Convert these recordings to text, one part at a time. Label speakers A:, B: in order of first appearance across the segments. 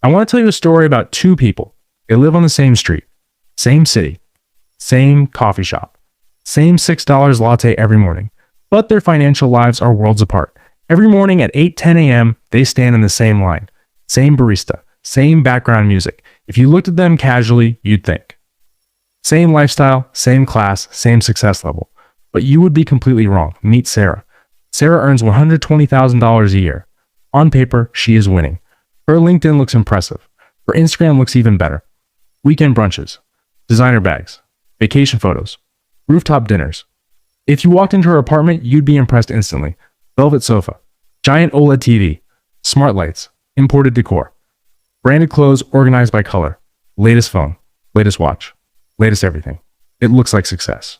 A: I want to tell you a story about two people. They live on the same street, same city, same coffee shop, same $6 latte every morning, but their financial lives are worlds apart. Every morning at 8:10 a.m., they stand in the same line, same barista, same background music. If you looked at them casually, you'd think. Same lifestyle, same class, same success level. But you would be completely wrong. Meet Sarah. Sarah earns $120,000 a year. On paper, she is winning. Her LinkedIn looks impressive. Her Instagram looks even better. Weekend brunches, designer bags, vacation photos, rooftop dinners. If you walked into her apartment, you'd be impressed instantly. Velvet sofa, giant OLED TV, smart lights, imported decor, branded clothes organized by color, latest phone, latest watch, latest everything. It looks like success.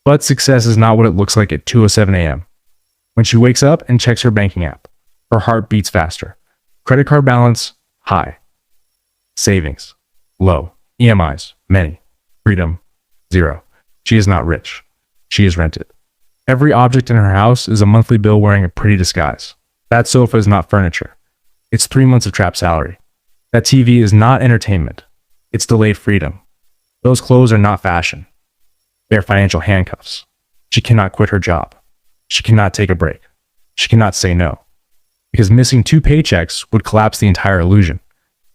A: But success is not what it looks like at 2:07 a.m. When she wakes up and checks her banking app, her heart beats faster. Credit card balance, high. Savings, low. EMIs, many. Freedom, zero. She is not rich. She is rented. Every object in her house is a monthly bill wearing a pretty disguise. That sofa is not furniture. It's 3 months of trapped salary. That TV is not entertainment. It's delayed freedom. Those clothes are not fashion. They are financial handcuffs. She cannot quit her job. She cannot take a break. She cannot say no. Because missing 2 paychecks would collapse the entire illusion.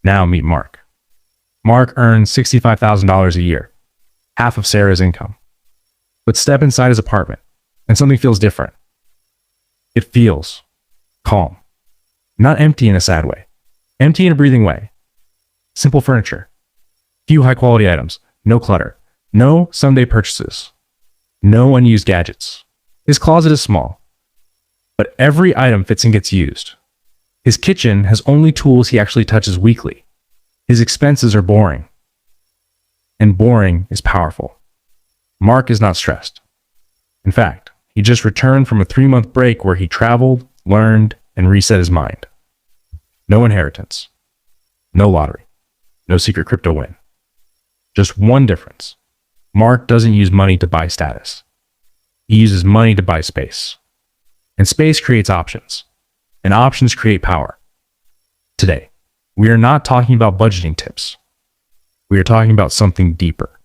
A: Now meet Mark. Mark earns $65,000 a year, half of Sarah's income. But step inside his apartment, and something feels different. It feels calm. Not empty in a sad way. Empty in a breathing way. Simple furniture. Few high-quality items. No clutter. No someday purchases. No unused gadgets. His closet is small, but every item fits and gets used. His kitchen has only tools he actually touches weekly. His expenses are boring. And boring is powerful. Mark is not stressed. In fact, he just returned from a 3-month break where he traveled, learned, and reset his mind. No inheritance. No lottery. No secret crypto win. Just one difference. Mark doesn't use money to buy status. He uses money to buy space. And space creates options. And options create power. Today, we are not talking about budgeting tips. We are talking about something deeper.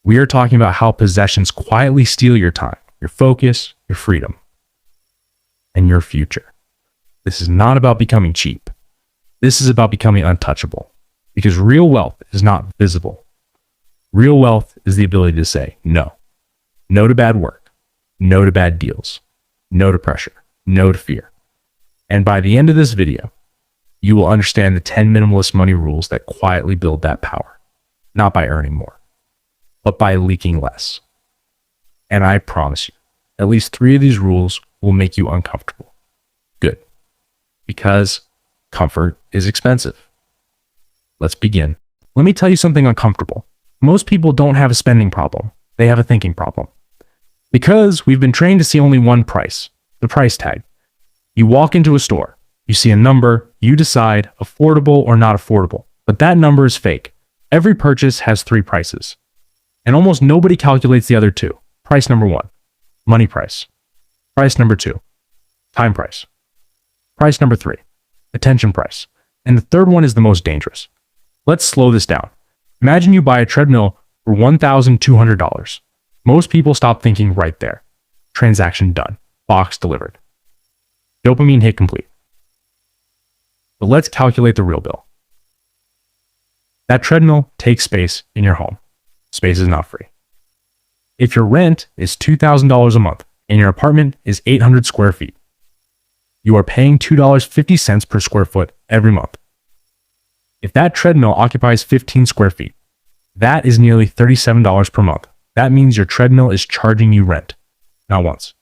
A: We are talking about how possessions quietly steal your time, your focus, your freedom, and your future. This is not about becoming cheap. This is about becoming untouchable. Because real wealth is not visible. Real wealth is the ability to say no. No to bad work. No to bad deals. No to pressure. No to fear. And by the end of this video, you will understand the 10 minimalist money rules that quietly build that power. Not by earning more, but by leaking less. And I promise you, at least 3 of these rules will make you uncomfortable. Good. Because comfort is expensive. Let's begin. Let me tell you something uncomfortable. Most people don't have a spending problem. They have a thinking problem. Because we've been trained to see only one price, the price tag. You walk into a store, you see a number, you decide affordable or not affordable. But that number is fake. Every purchase has 3 prices. And almost nobody calculates the other 2. Price number 1, money price. Price number 2, time price. Price number 3, attention price. And the third one is the most dangerous. Let's slow this down. Imagine you buy a treadmill for $1,200. Most people stop thinking right there. Transaction done. Box delivered. Dopamine hit complete. But let's calculate the real bill. That treadmill takes space in your home. Space is not free. If your rent is $2,000 a month and your apartment is 800 square feet, you are paying $2.50 per square foot every month. If that treadmill occupies 15 square feet, that is nearly $37 per month. That means your treadmill is charging you rent. Not once.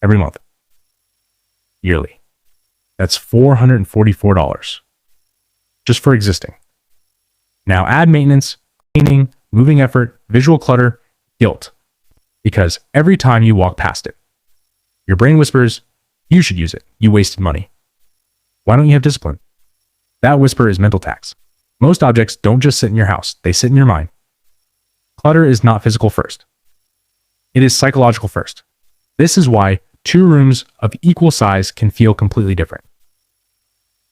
A: Every month. Yearly. That's $444. Just for existing. Now add maintenance, cleaning, moving effort, visual clutter, guilt. Because every time you walk past it, your brain whispers, you should use it. You wasted money. Why don't you have discipline? That whisper is mental tax. Most objects don't just sit in your house. They sit in your mind. Clutter is not physical first. It is psychological first. This is why 2 rooms of equal size can feel completely different.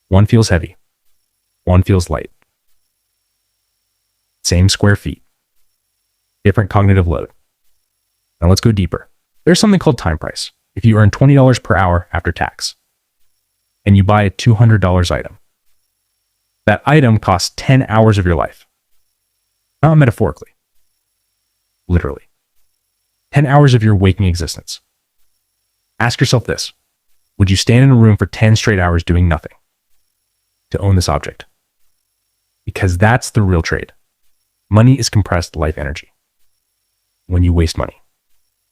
A: One feels heavy. One feels light. Same square feet. Different cognitive load. Now let's go deeper. There's something called time price. If you earn $20 per hour after tax, and you buy a $200 item, that item costs 10 hours of your life. Not metaphorically. Literally. 10 hours of your waking existence. Ask yourself this. Would you stand in a room for 10 straight hours doing nothing to own this object? Because that's the real trade. Money is compressed life energy. When you waste money,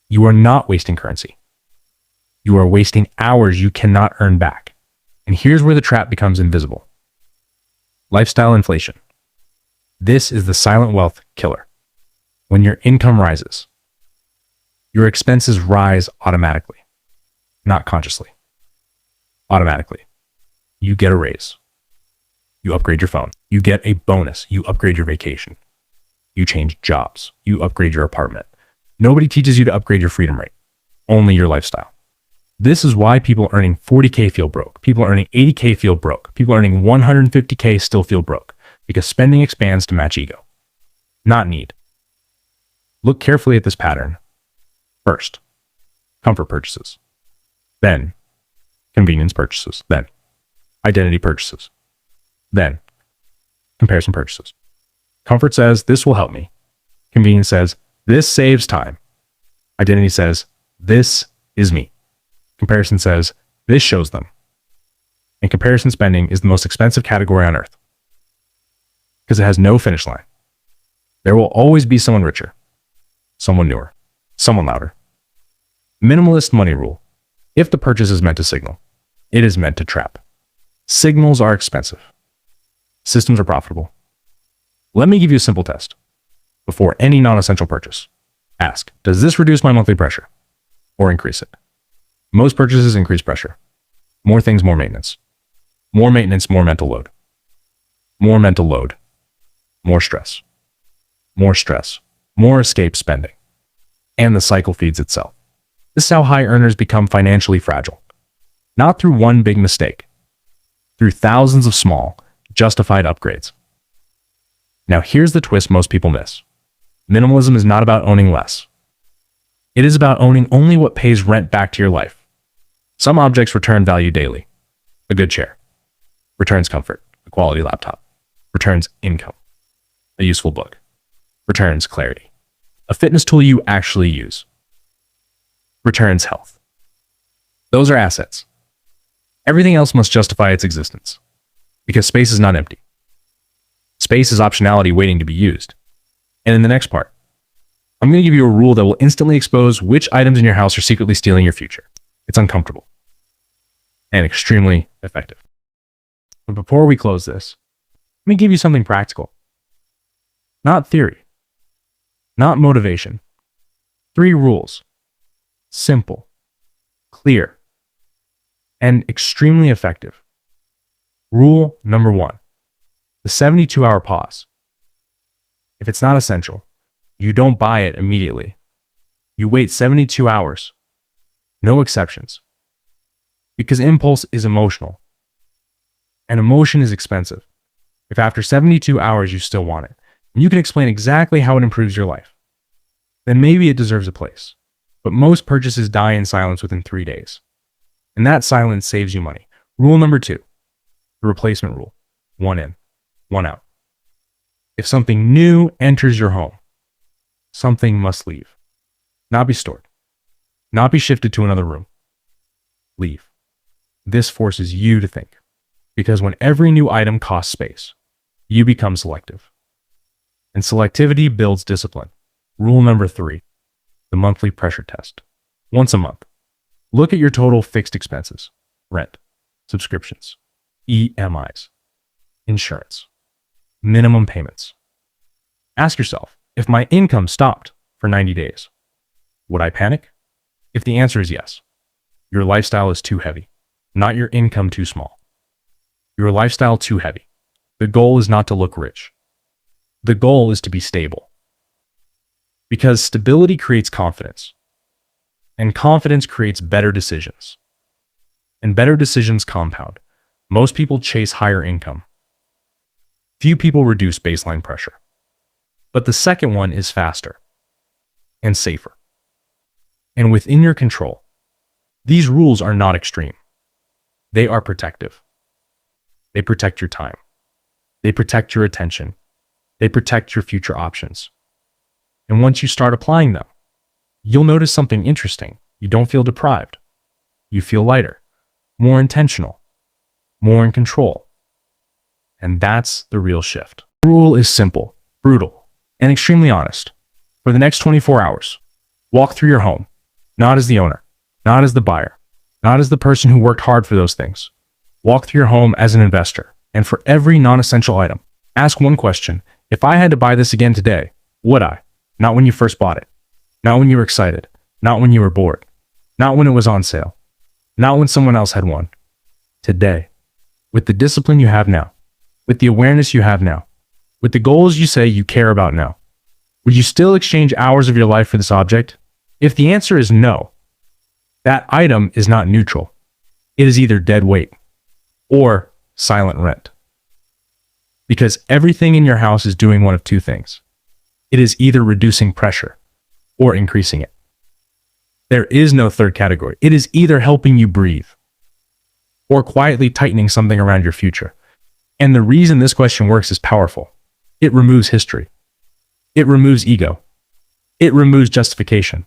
A: you are not wasting currency. You are wasting hours you cannot earn back. And here's where the trap becomes invisible. Lifestyle inflation. This is the silent wealth killer. When your income rises, your expenses rise automatically, not consciously. Automatically. You get a raise. You upgrade your phone. You get a bonus. You upgrade your vacation. You change jobs. You upgrade your apartment. Nobody teaches you to upgrade your freedom rate. Only your lifestyle. This is why people earning 40K feel broke. People earning 80K feel broke. People earning 150K still feel broke. Because spending expands to match ego, not need. Look carefully at this pattern. First, comfort purchases. Then, convenience purchases. Then, identity purchases. Then, comparison purchases. Comfort says, this will help me. Convenience says, this saves time. Identity says, this is me. Comparison says, this shows them. And comparison spending is the most expensive category on earth. Because it has no finish line. There will always be someone richer, someone newer, someone louder. Minimalist money rule. If the purchase is meant to signal, it is meant to trap. Signals are expensive. Systems are profitable. Let me give you a simple test. Before any non-essential purchase, ask, does this reduce my monthly pressure or increase it? Most purchases increase pressure. More things, more maintenance. More maintenance, more mental load. More mental load. More stress. More stress. More escape spending. And the cycle feeds itself. This is how high earners become financially fragile. Not through one big mistake. Through thousands of small, justified upgrades. Now here's the twist most people miss. Minimalism is not about owning less. It is about owning only what pays rent back to your life. Some objects return value daily. A good chair returns comfort. A quality laptop returns income. A useful book returns clarity. A fitness tool you actually use returns health. Those are assets. Everything else must justify its existence because space is not empty. Space is optionality waiting to be used. And in the next part, I'm going to give you a rule that will instantly expose which items in your house are secretly stealing your future. It's uncomfortable and extremely effective. But before we close this, let me give you something practical. Not theory, not motivation. 3 rules. Simple, clear, and extremely effective. Rule number 1, the 72-hour pause. If it's not essential, you don't buy it immediately. You wait 72 hours. No exceptions. Because impulse is emotional. And emotion is expensive. If after 72 hours you still want it, and you can explain exactly how it improves your life, then maybe it deserves a place. But most purchases die in silence within 3 days. And that silence saves you money. Rule number 2, the replacement rule. 1 in, 1 out. If something new enters your home, something must leave. Not be stored. Not be shifted to another room. Leave. This forces you to think. Because when every new item costs space, you become selective. And selectivity builds discipline. Rule number 3, the monthly pressure test. Once a month, look at your total fixed expenses, rent, subscriptions, EMIs, insurance, minimum payments. Ask yourself, if my income stopped for 90 days, would I panic? If the answer is yes, your lifestyle is too heavy, not your income too small. Your lifestyle too heavy. The goal is not to look rich. The goal is to be stable. Because stability creates confidence. And confidence creates better decisions. And better decisions compound. Most people chase higher income. Few people reduce baseline pressure. But the second one is faster and safer and within your control. These rules are not extreme. They are protective. They protect your time. They protect your attention. They protect your future options. And once you start applying them, you'll notice something interesting. You don't feel deprived. You feel lighter, more intentional, more in control. And that's the real shift. The rule is simple, brutal, and extremely honest. For the next 24 hours, walk through your home, not as the owner, not as the buyer, not as the person who worked hard for those things. Walk through your home as an investor, and for every non-essential item, ask one question. If I had to buy this again today, would I? Not when you first bought it, not when you were excited, not when you were bored, not when it was on sale, not when someone else had one. Today, with the discipline you have now, with the awareness you have now, with the goals you say you care about now, would you still exchange hours of your life for this object? If the answer is no, that item is not neutral. It is either dead weight or silent rent. Because everything in your house is doing one of two things. It is either reducing pressure or increasing it. There is no third category. It is either helping you breathe or quietly tightening something around your future. And the reason this question works is powerful. It removes history. It removes ego. It removes justification.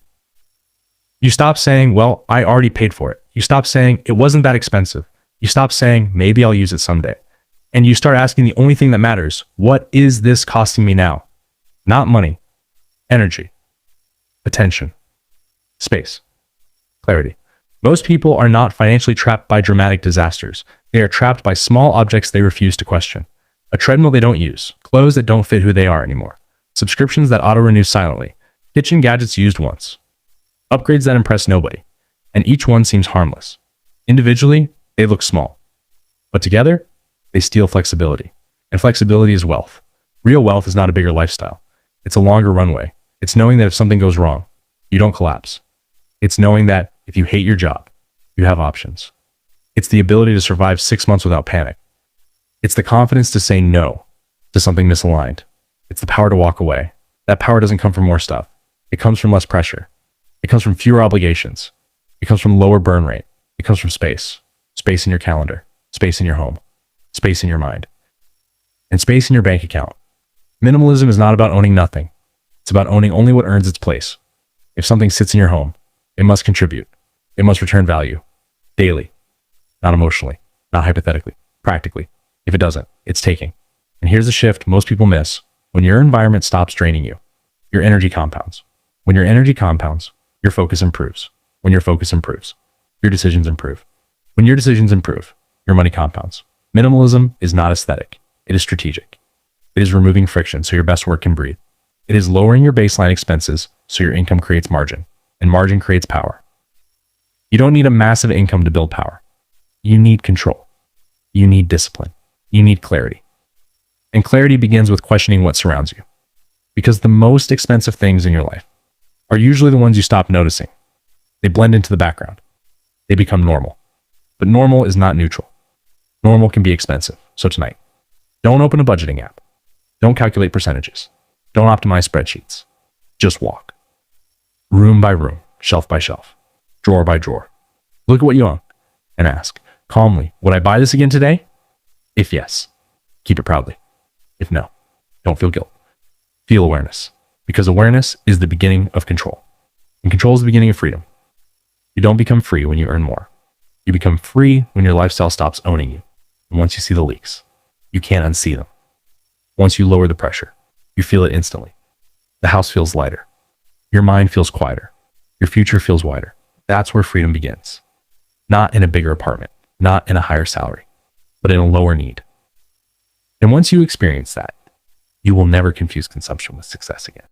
A: You stop saying, well, I already paid for it. You stop saying, it wasn't that expensive. You stop saying, maybe I'll use it someday. And you start asking the only thing that matters. What is this costing me now? Not money, energy, attention, space, clarity. Most people are not financially trapped by dramatic disasters. They are trapped by small objects they refuse to question. A treadmill they don't use, clothes that don't fit who they are anymore, subscriptions that auto-renew silently, kitchen gadgets used once, upgrades that impress nobody, and each one seems harmless. Individually, they look small, but together, they steal flexibility. And flexibility is wealth. Real wealth is not a bigger lifestyle. It's a longer runway. It's knowing that if something goes wrong, you don't collapse. It's knowing that if you hate your job, you have options. It's the ability to survive 6 months without panic. It's the confidence to say no to something misaligned. It's the power to walk away. That power doesn't come from more stuff. It comes from less pressure. It comes from fewer obligations. It comes from lower burn rate. It comes from space. Space in your calendar. Space in your home. Space in your mind. And space in your bank account. Minimalism is not about owning nothing. It's about owning only what earns its place. If something sits in your home, it must contribute. It must return value. Daily. Not emotionally. Not hypothetically. Practically. If it doesn't, it's taking. And here's the shift most people miss. When your environment stops draining you, your energy compounds. When your energy compounds, your focus improves. When your focus improves, your decisions improve. When your decisions improve, your money compounds. Minimalism is not aesthetic. It is strategic. It is removing friction so your best work can breathe. It is lowering your baseline expenses so your income creates margin, and margin creates power. You don't need a massive income to build power. You need control. You need discipline. You need clarity. And clarity begins with questioning what surrounds you. Because the most expensive things in your life are usually the ones you stop noticing. They blend into the background. They become normal. But normal is not neutral. Normal can be expensive. So tonight, don't open a budgeting app. Don't calculate percentages. Don't optimize spreadsheets. Just walk. Room by room, shelf by shelf, drawer by drawer. Look at what you own and ask calmly, would I buy this again today? If yes, keep it proudly. If no, don't feel guilt. Feel awareness, because awareness is the beginning of control. And control is the beginning of freedom. You don't become free when you earn more. You become free when your lifestyle stops owning you. And once you see the leaks, you can't unsee them. Once you lower the pressure, you feel it instantly. The house feels lighter. Your mind feels quieter. Your future feels wider. That's where freedom begins. Not in a bigger apartment, not in a higher salary, but in a lower need. And once you experience that, you will never confuse consumption with success again.